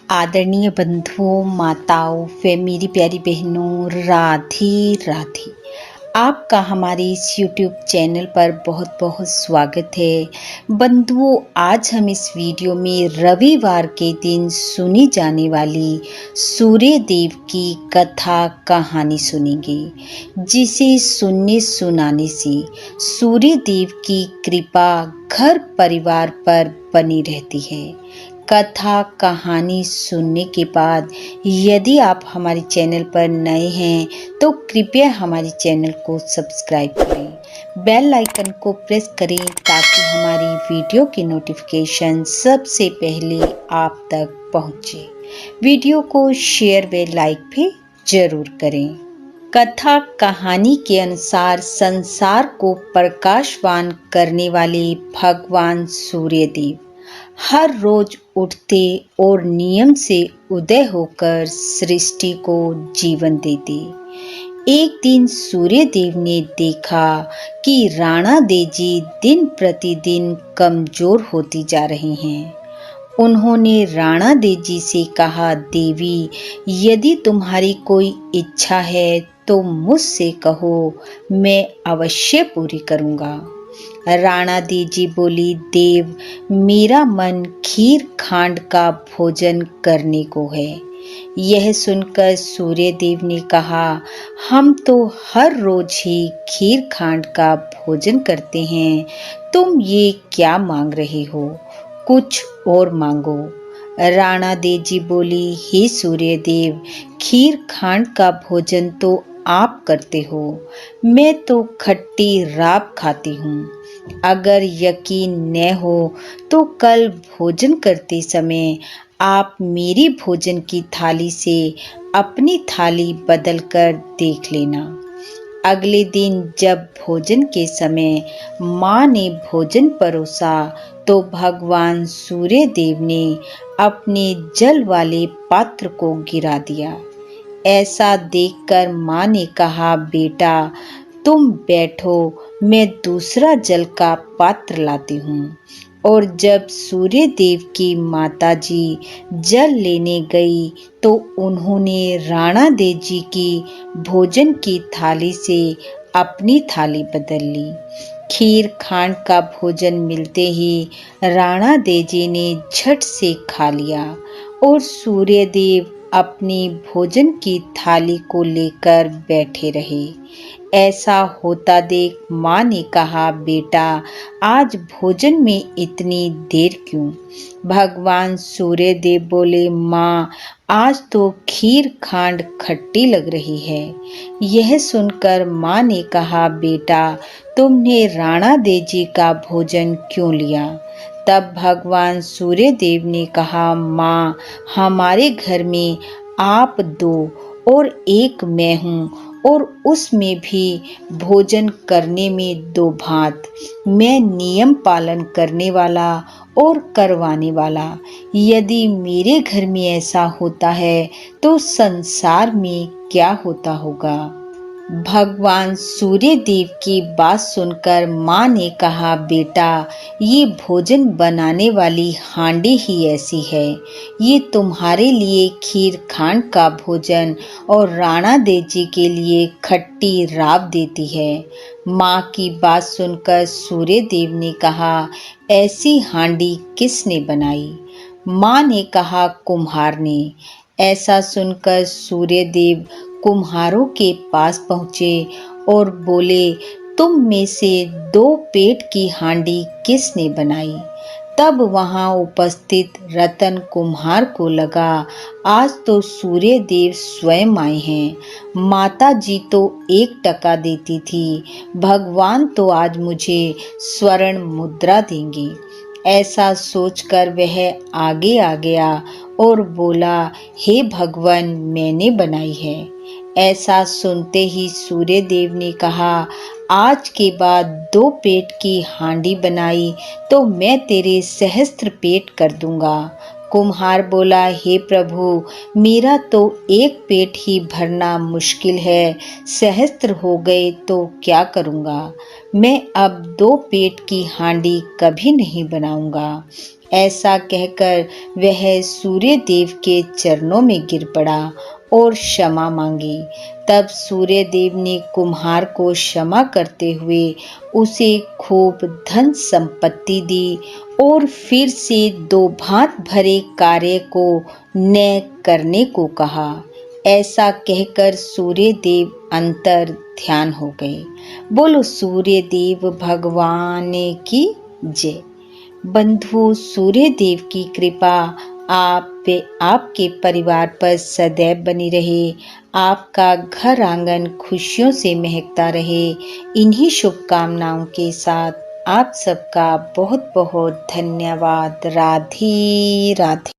आदरणीय बंधुओं, माताओं व मेरी प्यारी बहनों, राधे राधे। आपका हमारे इस YouTube चैनल पर बहुत बहुत स्वागत है। बंधुओं, आज हम इस वीडियो में रविवार के दिन सुनी जाने वाली सूर्य देव की कथा कहानी सुनेंगे, जिसे सुनने सुनाने से सूर्य देव की कृपा घर परिवार पर बनी रहती है। कथा कहानी सुनने के बाद यदि आप हमारे चैनल पर नए हैं तो कृपया हमारे चैनल को सब्सक्राइब करें, बेल आइकन को प्रेस करें ताकि हमारी वीडियो की नोटिफिकेशन सबसे पहले आप तक पहुंचे। वीडियो को शेयर व लाइक भी जरूर करें। कथा कहानी के अनुसार संसार को प्रकाशवान करने वाले भगवान सूर्यदेव हर रोज उठते और नियम से उदय होकर सृष्टि को जीवन देते। एक दिन सूर्यदेव ने देखा कि राणा देजी दिन प्रतिदिन कमजोर होती जा रही हैं। उन्होंने राणा देजी से कहा, देवी, यदि तुम्हारी कोई इच्छा है तो मुझसे कहो, मैं अवश्य पूरी करूंगा। राणा देजी बोली, देव, मेरा मन खीर खांड का भोजन करने को है। यह सुनकर सूर्यदेव ने कहा, हम तो हर रोज ही खीर खांड का भोजन करते हैं, तुम ये क्या मांग रहे हो? कुछ और मांगो। राणा देजी बोली, हे सूर्यदेव, खीर खांड का भोजन तो आप करते हो, मैं तो खट्टी राब खाती हूँ। अगर यकीन न हो तो कल भोजन करते समय आप मेरी भोजन की थाली से अपनी थाली बदलकर देख लेना। अगले दिन जब भोजन के समय माँ ने भोजन परोसा तो भगवान सूर्यदेव ने अपने जल वाले पात्र को गिरा दिया। ऐसा देखकर माँ ने कहा, बेटा, तुम बैठो, मैं दूसरा जल का पात्र लाती हूँ। और जब सूर्यदेव की माताजी जल लेने गई तो उन्होंने राणा देजी की भोजन की थाली से अपनी थाली बदल ली। खीर खांड का भोजन मिलते ही राणा देजी ने झट से खा लिया और सूर्यदेव अपनी भोजन की थाली को लेकर बैठे रहे। ऐसा होता देख माँ ने कहा, बेटा, आज भोजन में इतनी देर क्यों? भगवान सूर्यदेव बोले, माँ, आज तो खीर खांड खट्टी लग रही है। यह सुनकर माँ ने कहा, बेटा, तुमने राणा देजी का भोजन क्यों लिया? तब भगवान सूर्यदेव ने कहा, माँ, हमारे घर में आप दो और एक मैं हूँ, और उसमें भी भोजन करने में दो भांत, मैं नियम पालन करने वाला और करवाने वाला। यदि मेरे घर में ऐसा होता है तो संसार में क्या होता होगा? भगवान सूर्यदेव की बात सुनकर माँ ने कहा, बेटा, ये भोजन बनाने वाली हांडी ही ऐसी है। ये तुम्हारे लिए खीर खांड का भोजन और राणा देजी के लिए खट्टी राब देती है। माँ की बात सुनकर सूर्यदेव ने कहा, ऐसी हांडी किसने बनाई? माँ ने कहा, कुम्हार ने। ऐसा सुनकर सूर्यदेव कुम्हारों के पास पहुँचे और बोले, तुम में से दो पेट की हांडी किसने बनाई? तब वहां उपस्थित रतन कुम्हार को लगा, आज तो सूर्यदेव स्वयं आए हैं। माता जी तो 1 टका देती थी, भगवान तो आज मुझे स्वर्ण मुद्रा देंगे। ऐसा सोचकर वह आगे आ गया और बोला, हे भगवान, मैंने बनाई है। ऐसा सुनते ही सूर्यदेव ने कहा, आज के बाद 2 पेट की हांडी बनाई तो मैं तेरे सहस्त्र पेट कर दूंगा। कुम्हार बोला, हे प्रभु, मेरा तो 1 पेट ही भरना मुश्किल है, सहस्त्र हो गए तो क्या करूंगा? मैं अब 2 पेट की हांडी कभी नहीं बनाऊंगा। ऐसा कहकर वह सूर्य देव के चरणों में गिर पड़ा और क्षमा मांगी। तब सूर्य देव ने कुम्हार को क्षमा करते हुए उसे खूब धन संपत्ति दी और फिर से दो भात भरे कार्य को न करने को कहा। ऐसा कहकर सूर्य देव अंतर ध्यान हो गए। बोलो सूर्य देव भगवान की जय। बंधु, सूर्य देव की कृपा आप पे आपके परिवार पर सदैव बनी रहे। आपका घर आंगन खुशियों से महकता रहे। इन्हीं शुभकामनाओं के साथ आप सबका बहुत बहुत धन्यवाद। राधे राधे।